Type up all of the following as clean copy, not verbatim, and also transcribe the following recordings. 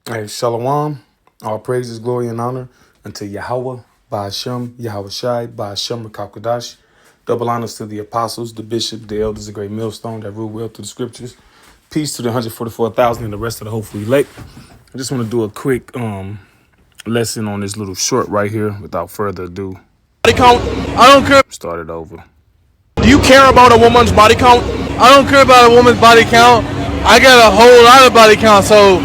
Hey, Shalom. All praises, glory, and honor unto Yahweh, Ba'ashem, Yahweh Shai, Ba'ashem, Rakakadash. Double honors to the apostles, the bishop, the elders, the great millstone that rule well through the scriptures. Peace to the 144,000 and the rest of the hopeful elect. I just want to do a quick lesson on this little short right here without further ado. Body count. I don't care. Start it over. Do you care about a woman's body count? I don't care about a woman's body count. I got a whole lot of body count, so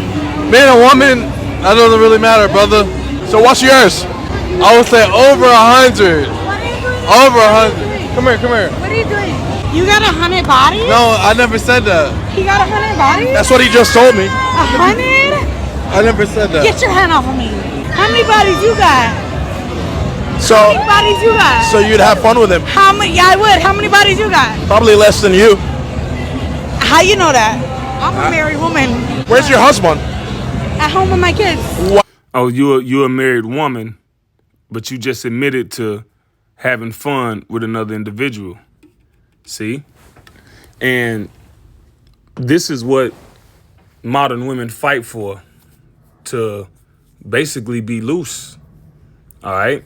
being a woman, that doesn't really matter, brother. So what's yours? I would say over 100. What are you doing? Over What are you 100. doing? Come here, come here. What are you doing? You got 100 bodies? No, I never said that. He got 100 bodies? That's what he just told me. 100? I never said that. Get your hand off of me. How many bodies you got? So, How many bodies you got? so you'd have fun with him? How many? Yeah, I would. How many bodies you got? Probably less than you. How you know that? I'm a married woman. Where's your husband? At home with my kids. Oh, you're a married woman, but you just admitted to having fun with another individual. See? And this is what modern women fight for, to basically be loose, all right?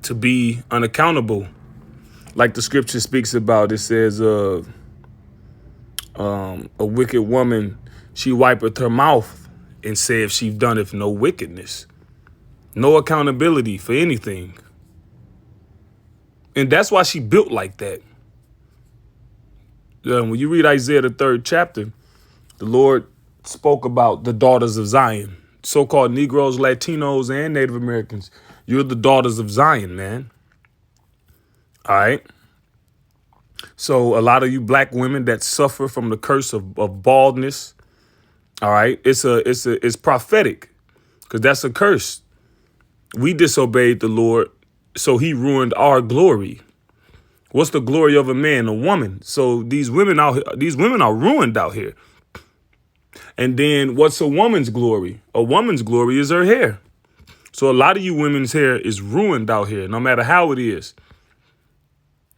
To be unaccountable. Like the scripture speaks about, it says, a wicked woman, she wipeth her mouth and saith she done no wickedness. No accountability for anything. And that's why she built like that. When you read Isaiah, the 3rd chapter, the Lord spoke about the daughters of Zion, so-called Negroes, Latinos, and Native Americans. You're the daughters of Zion, man. All right. So a lot of you black women that suffer from the curse of baldness, all right, it's prophetic, because that's a curse. We disobeyed the Lord, so he ruined our glory. What's the glory of a man? A woman. So these women are ruined out here. And then what's a woman's glory? A woman's glory is her hair. So a lot of you women's hair is ruined out here, no matter how it is.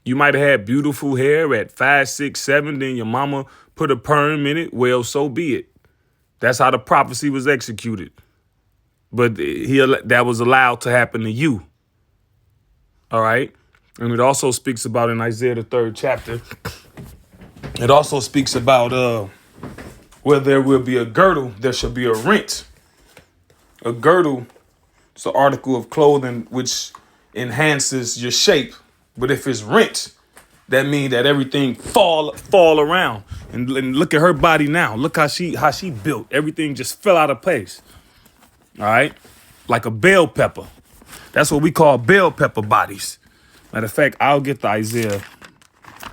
You might have had beautiful hair at 5, 6, 7, then your mama put a perm in it. Well, so be it. That's how the prophecy was executed. But that was allowed to happen to you. All right. And it also speaks about in Isaiah, the 3rd chapter. It also speaks about where there will be a girdle, there shall be a rent. A girdle is an article of clothing which enhances your shape. But if it's rent, that means that everything fall around. And look at her body now. Look how she built. Everything just fell out of place. All right? Like a bell pepper. That's what we call bell pepper bodies. Matter of fact, I'll get the Isaiah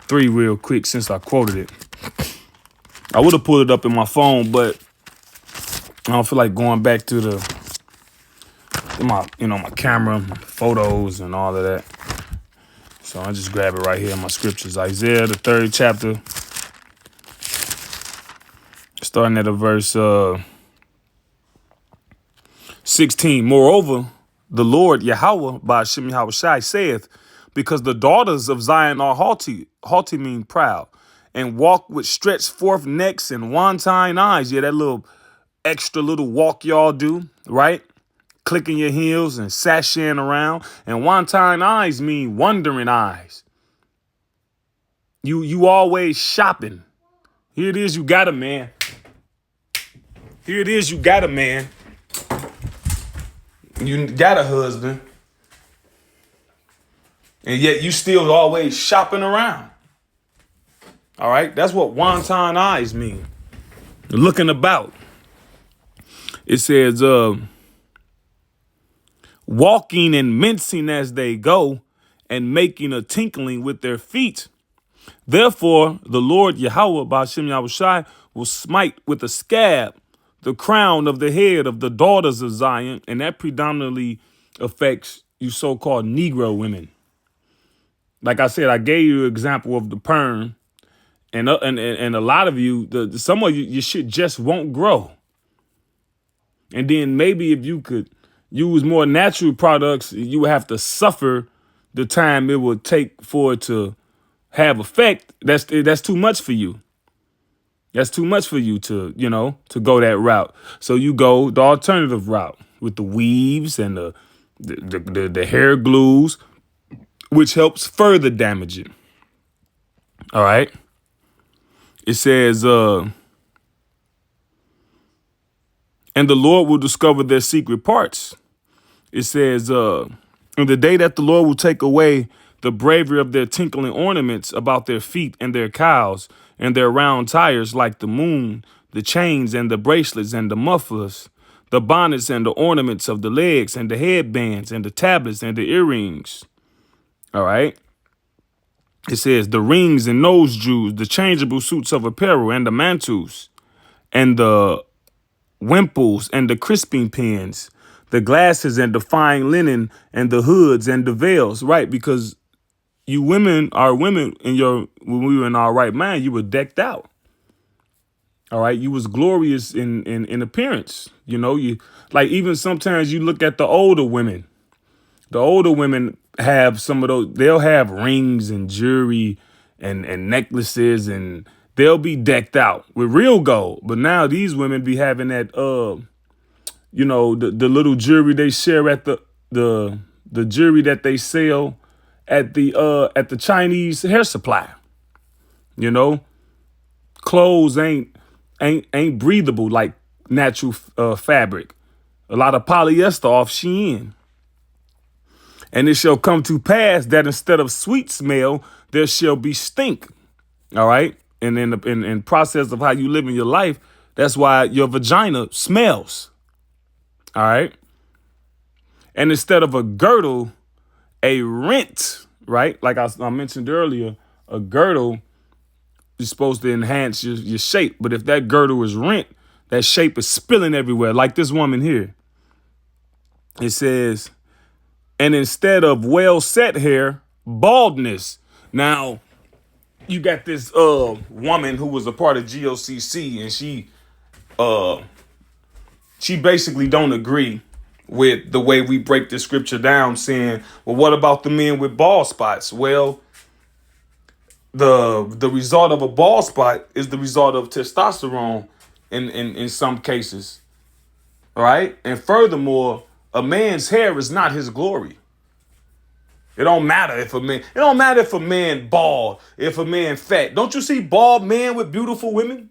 3 real quick since I quoted it. I would have pulled it up in my phone, but I don't feel like going back to my camera, my photos, and all of that. So I just grab it right here in my scriptures. Isaiah, the 3rd chapter, starting at verse 16. Moreover, the Lord Yahweh, Ba'ashem Yahweh Shai, saith, because the daughters of Zion are haughty mean proud, and walk with stretched forth necks and wantine eyes. Yeah, that little extra little walk y'all do, right? Clicking your heels and sashaying around. And wantine eyes mean wondering eyes. You always shopping. Here it is, you got a man. Here it is, you got a man. You got a husband. And yet you still always shopping around. All right? That's what wonton eyes mean. Looking about. It says, walking and mincing as they go, and making a tinkling with their feet. Therefore, the Lord Yahweh, Ba'ashem Yahweh Shai, will smite with a scab the crown of the head of the daughters of Zion, and that predominantly affects you so-called Negro women. Like I said, I gave you an example of the perm, and a lot of you, some of you, your shit just won't grow. And then maybe if you could use more natural products, you would have to suffer the time it would take for it to have effect. That's too much for you. That's too much for you to, to go that route. So you go the alternative route with the weaves and the hair glues, which helps further damage it. All right. It says, and the Lord will discover their secret parts. It says, in the day that the Lord will take away the bravery of their tinkling ornaments about their feet and their cows and their round tires like the moon, the chains and the bracelets and the mufflers, the bonnets and the ornaments of the legs and the headbands and the tablets and the earrings. All right. It says the rings and nose jewels, the changeable suits of apparel and the mantles and the wimples and the crisping pins, the glasses and the fine linen and the hoods and the veils. Right. Because you women are women when we were in our right mind, you were decked out. All right. You was glorious in appearance. You like even sometimes you look at the older women. The older women have some of those. They'll have rings and jewelry and necklaces, and they'll be decked out with real gold. But now these women be having that, the little jewelry they share at the jewelry that they sell at the Chinese hair supply. Clothes ain't breathable like natural fabric. A lot of polyester off Shein. And it shall come to pass that instead of sweet smell, there shall be stink. All right. And in process of how you live in your life, that's why your vagina smells. All right. And instead of a girdle, a rent, right? Like I mentioned earlier, a girdle is supposed to enhance your shape. But if that girdle is rent, that shape is spilling everywhere. Like this woman here. It says, and instead of well set hair, baldness. Now, you got this woman who was a part of GOCC, and she basically don't agree with the way we break the scripture down, saying, well, what about the men with bald spots? Well, the result of a bald spot is the result of testosterone in some cases. All right. And furthermore, a man's hair is not his glory. It don't matter if a man bald, if a man fat. Don't you see bald men with beautiful women?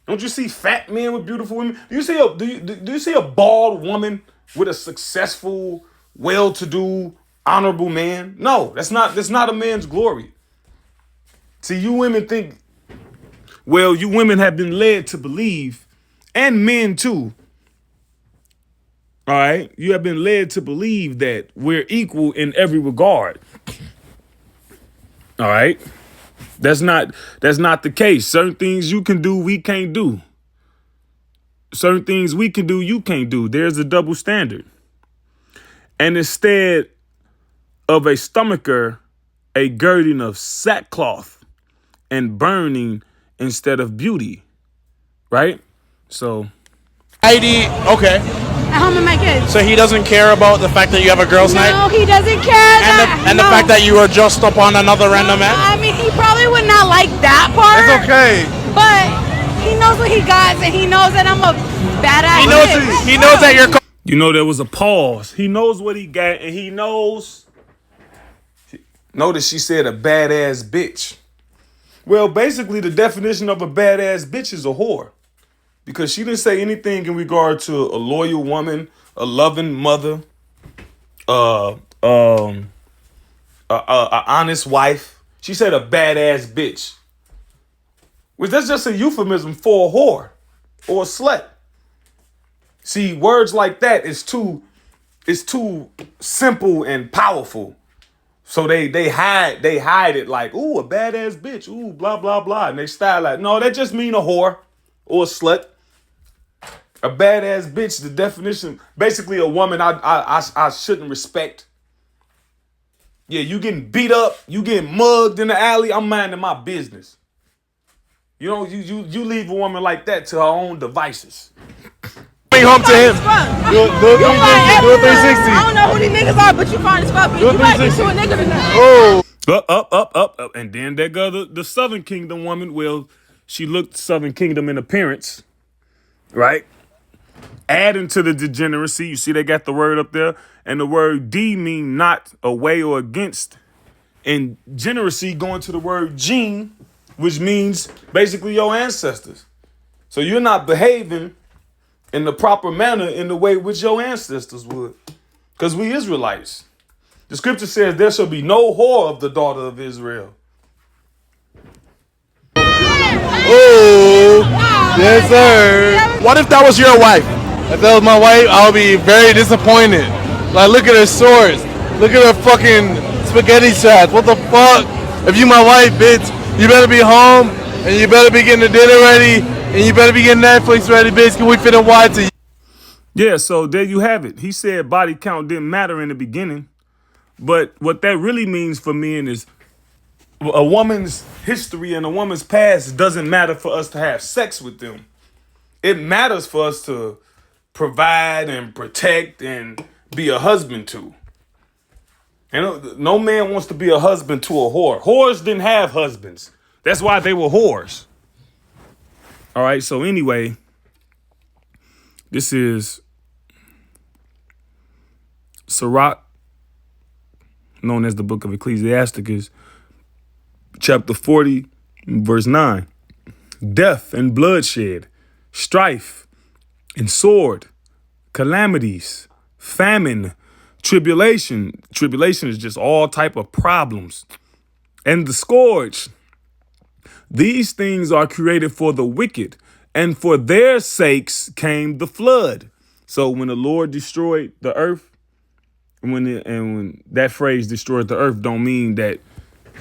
Don't you see fat men with beautiful women? Do you see a bald woman with a successful, well-to-do, honorable man? No, that's not a man's glory. See, you women think, well, you women have been led to believe, and men too. All right. You have been led to believe that we're equal in every regard. All right. That's not the case. Certain things you can do, we can't do. Certain things we can do, you can't do. There's a double standard. And instead of a stomacher, a girding of sackcloth and burning instead of beauty. Right? So. ID, okay. At home with my kids. So he doesn't care about the fact that you have a girls' night? No, he doesn't care. And the fact that you were just upon another random man? I mean, he probably would not like that part. It's okay. But he knows what he got, and he knows that I'm a badass. He knows that you're... There was a pause. He knows what he got, and he knows... Notice she said a badass bitch. Well, basically, the definition of a badass bitch is a whore. Because she didn't say anything in regard to a loyal woman, a loving mother, a honest wife. She said a badass bitch. Which that's just a euphemism for a whore or a slut. See, words like that is too simple and powerful. So they hide it like, ooh, a badass bitch, ooh, blah, blah, blah. And they style like, no, that just mean a whore or a slut. A badass bitch, the definition, basically a woman I shouldn't respect. Yeah, you getting beat up, you getting mugged in the alley, I'm minding my business. You leave a woman like that to her own devices. Bring home to him. Do a 360. I don't know who these niggas are, but you fine as fuck. You might get to a nigga tonight. Oh. Up. And then there go the Southern Kingdom woman. Well, She looked Southern Kingdom in appearance, right? Adding to the degeneracy, you see they got the word up there, and the word D mean not, away, or against. And generacy going to the word gene, which means basically your ancestors. So you're not behaving in the proper manner in the way which your ancestors would. Because we Israelites. The scripture says there shall be no whore of the daughter of Israel. Oh, yes, sir. What if that was your wife? If that was my wife, I would be very disappointed. Like, look at her swords. Look at her fucking spaghetti straps. What the fuck? If you my wife, bitch, you better be home, and you better be getting the dinner ready, and you better be getting Netflix ready, bitch. Can we finna watch it? Yeah, so there you have it. He said body count didn't matter in the beginning. But what that really means for men is a woman's history and a woman's past doesn't matter for us to have sex with them. It matters for us to provide and protect and be a husband to. And no man wants to be a husband to a whore. Whores didn't have husbands. That's why they were whores. All right, so anyway, this is Sirach, known as the book of Ecclesiasticus, chapter 40, verse 9. Death and bloodshed, strife and sword, calamities, famine, tribulation. Tribulation is just all type of problems. And the scourge. These things are created for the wicked, and for their sakes came the flood. So when the Lord destroyed the earth, when that phrase destroyed the earth don't mean that,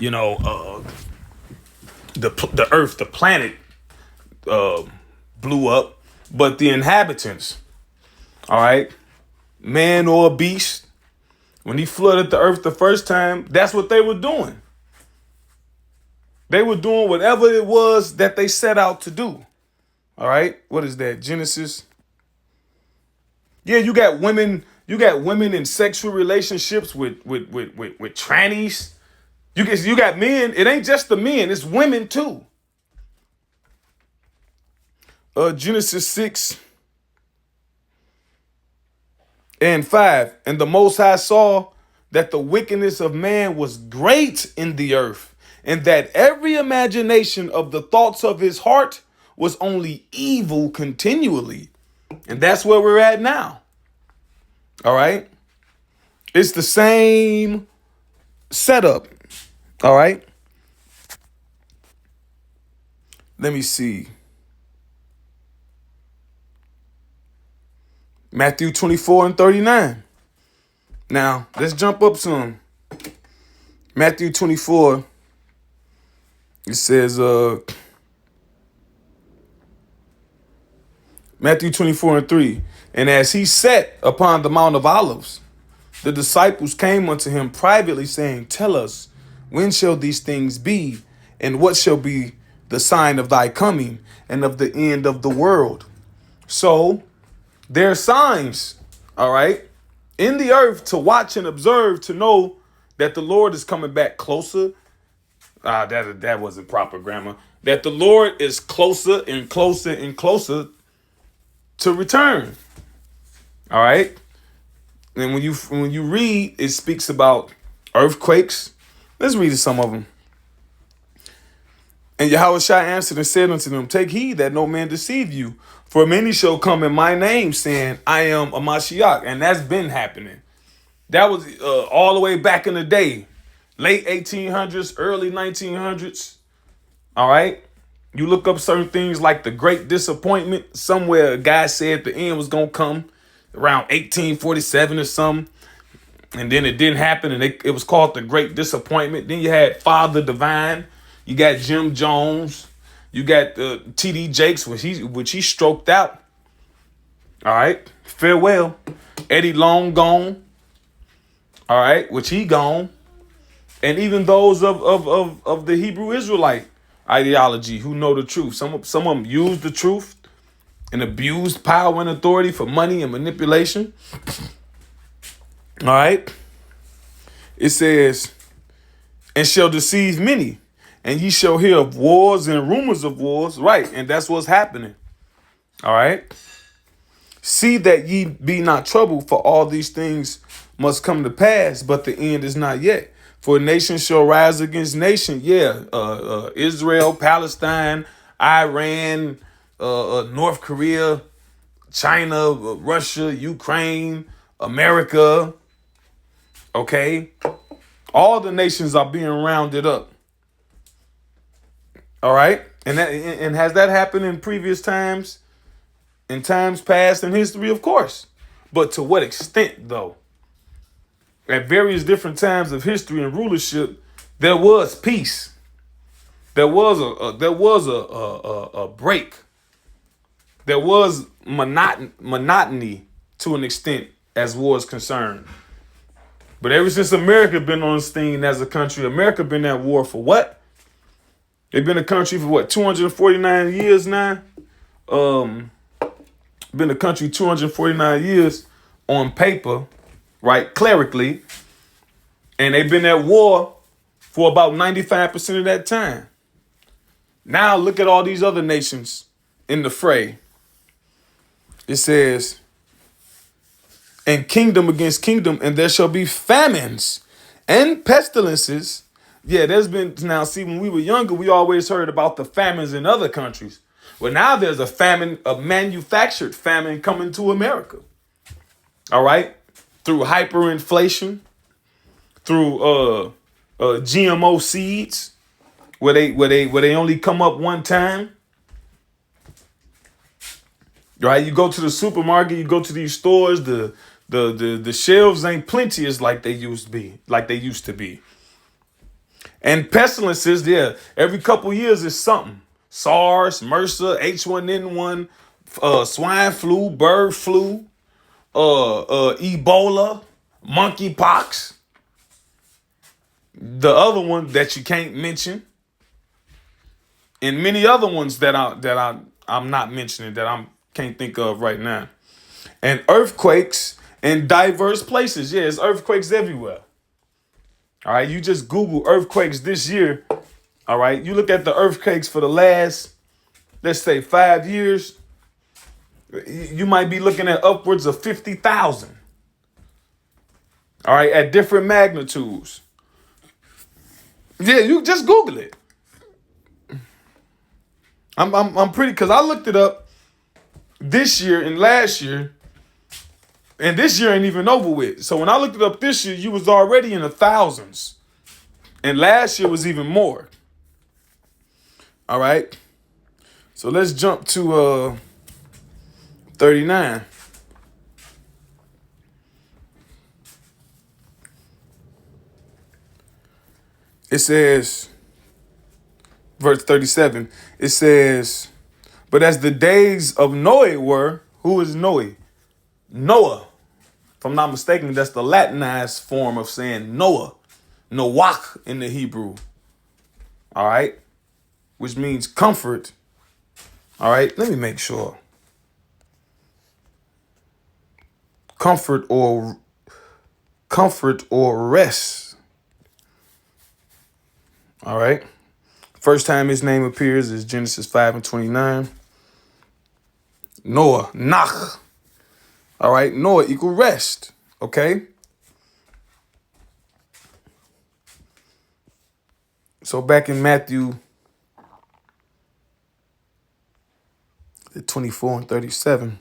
you know, the earth, the planet blew up, but the inhabitants, all right, man or beast, when he flooded the earth the first time, that's what they were doing. They were doing whatever it was that they set out to do. All right. What is that? Genesis. Yeah, you got women in sexual relationships with trannies. You got men. It ain't just the men, it's women too. Genesis 6 and 5. And the Most High saw that the wickedness of man was great in the earth, and that every imagination of the thoughts of his heart was only evil continually. And that's where we're at now. All right. It's the same setup. All right. Let me see. Matthew 24 and 39. Now, let's jump up some. Matthew 24. It says, Matthew 24 and 3. And as he sat upon the Mount of Olives, the disciples came unto him privately, saying, Tell us, when shall these things be? And what shall be the sign of thy coming and of the end of the world? So there are signs, all right, in the earth to watch and observe, to know that the Lord is coming back closer. That wasn't proper grammar. That the Lord is closer and closer and closer to return. All right. And when you read, it speaks about earthquakes. Let's read some of them. And Yahushua answered and said unto them, Take heed that no man deceive you, for many shall come in my name, saying, I am a Mashiach. And that's been happening. That was all the way back in the day. Late 1800s, early 1900s. All right. You look up certain things like the Great Disappointment. Somewhere a guy said the end was going to come around 1847 or something. And then it didn't happen. And it was called the Great Disappointment. Then you had Father Divine. You got Jim Jones. You got T.D. Jakes, which he stroked out. All right. Farewell. Eddie Long gone. All right. Which he gone. And even those of the Hebrew Israelite ideology who know the truth. Some of them use the truth and abused power and authority for money and manipulation. All right. It says, and shall deceive many, And ye shall hear of wars and rumors of wars. Right. And that's what's happening. All right. See that ye be not troubled, for all these things must come to pass, but the end is not yet. For nation shall rise against nation. Yeah. Israel, Palestine, Iran, North Korea, China, Russia, Ukraine, America. Okay. All the nations are being rounded up. All right. And has that happened in previous times? In times past in history, of course. But to what extent, though? At various different times of history and rulership, there was peace. There was a break. There was monotony to an extent as war is concerned. But ever since America been on the scene as a country, America been at war for what? They've been a country for what, 249 years now? Been a country 249 years on paper, right, clerically, and they've been at war for about 95% of that time. Now look at all these other nations in the fray. It says, and kingdom against kingdom, and there shall be famines and pestilences. Yeah, there's been, now see, when we were younger, we always heard about the famines in other countries. Well, now there's a famine, a manufactured famine coming to America. All right. Through hyperinflation, through GMO seeds, where they only come up one time. Right. You go to the supermarket, you go to these stores, the shelves ain't plenteous like they used to be. And pestilences, yeah, every couple years is something. SARS, MRSA, H1N1, swine flu, bird flu, Ebola, monkeypox. The other one that you can't mention, and many other ones that I'm not mentioning that I can't think of right now. And earthquakes in diverse places. Yeah, it's earthquakes everywhere. All right, you just Google earthquakes this year. All right, you look at the earthquakes for the last, let's say, 5 years, you might be looking at upwards of 50,000. All right, at different magnitudes. Yeah, you just Google it. I'm pretty, because I looked it up this year and last year, and this year ain't even over with. So when I looked it up this year, you was already in the thousands, and last year was even more. All right. So let's jump to 39. It says, verse 37, it says, but as the days of Noah were, who is Noah? Noah. If I'm not mistaken, that's the Latinized form of saying Noah. Noach in the Hebrew. All right. Which means comfort. All right, let me make sure. Comfort or rest. All right. First time his name appears is Genesis 5:29. Noah, Nach. All right, Noah equal rest. Okay. So back in Matthew 24 and 37.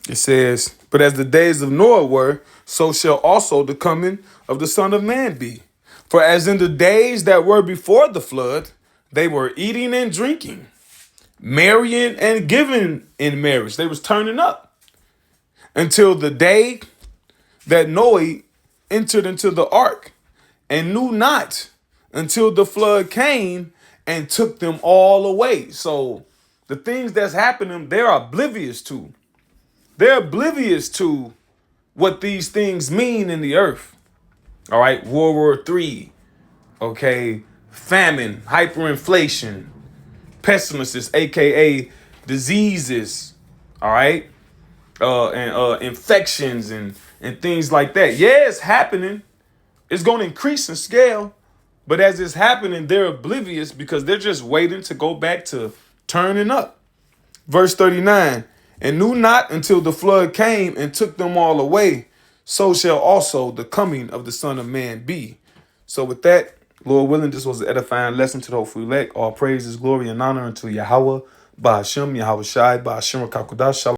It says, but as the days of Noah were, so shall also the coming of the Son of Man be. For as in the days that were before the flood, they were eating and drinking, marrying and giving in marriage. They was turning up until the day that Noah entered into the ark and knew not until the flood came and took them all away. So the things that's happening, they're oblivious to. They're oblivious to what these things mean in the earth. All right, World War III, okay, famine, hyperinflation, pestilences, aka diseases, all right, and infections and things like that. Yeah, it's happening, It's going to increase in scale, but as it's happening, they're oblivious because they're just waiting to go back to turning up. Verse 39, and knew not until the flood came and took them all away, so shall also the coming of the Son of Man be. So with that, Lord willing, this was an edifying lesson to the hopeful elect. All praise, glory, and honor unto Yahweh, Ba'ashem, Yahweh Shai, Ba'ashem Rakakudash.